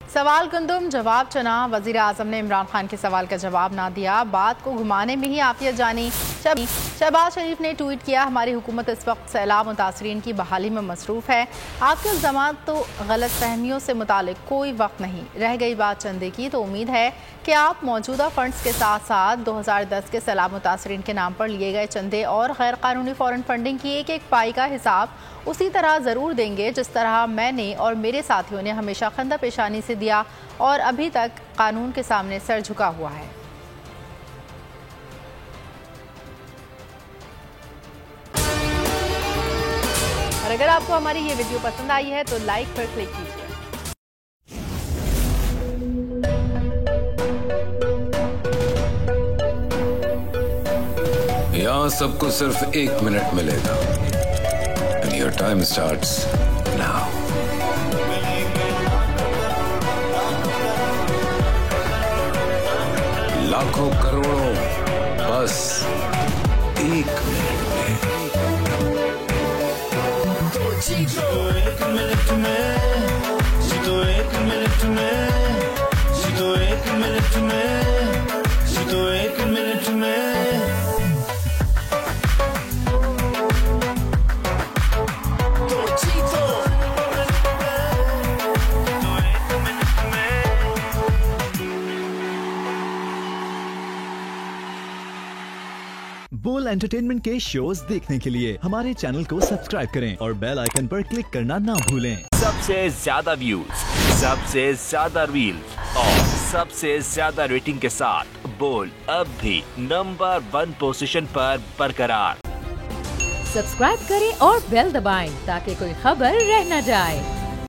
सवाल गंदुम जवाब चना। वजीर आजम ने इमरान खान के सवाल का जवाब ना दिया, बात को घुमाने में ही आफियत जानी। शहबाज शरीफ ने ट्वीट किया, हमारी हुकूमत इस वक्त सैलाब मुतासरीन की बहाली में मसरूफ़ है। आपके इल्ज़ामात तो गलत फहमियों से मुतालिक कोई वक्त नहीं रह गई बात चंदे की, तो उम्मीद है कि आप मौजूदा फंड्स के साथ साथ 2010 के सैलाब मुतासरीन के नाम पर लिए गए चंदे और गैर कानूनी फॉरेन फंडिंग की एक एक पाई का हिसाब उसी तरह ज़रूर देंगे जिस तरह मैंने और मेरे साथियों ने हमेशा खंदा पेशानी से दिया और अभी तक कानून के सामने सर झुका हुआ है। और अगर आपको हमारी ये वीडियो पसंद आई है तो लाइक पर क्लिक कीजिए। यहाँ सबको सिर्फ 1 मिनट मिलेगा। And your time starts now. लाखों करोड़ों बस 1 मिनट में। जीतो 1 मिनट में, जीतो 1 मिनट में, जीतो 1 मिनट में, जीतो 1 मिनट में। बोल एंटरटेनमेंट के शोज देखने के लिए हमारे चैनल को सब्सक्राइब करें और बेल आइकन पर क्लिक करना ना भूलें। सबसे ज्यादा व्यूज, सबसे ज्यादा रील्स और सबसे ज्यादा रेटिंग के साथ बोल अब भी नंबर 1 पोजीशन पर बरकरार। सब्सक्राइब करें और बेल दबाएं ताकि कोई खबर रह न जाए।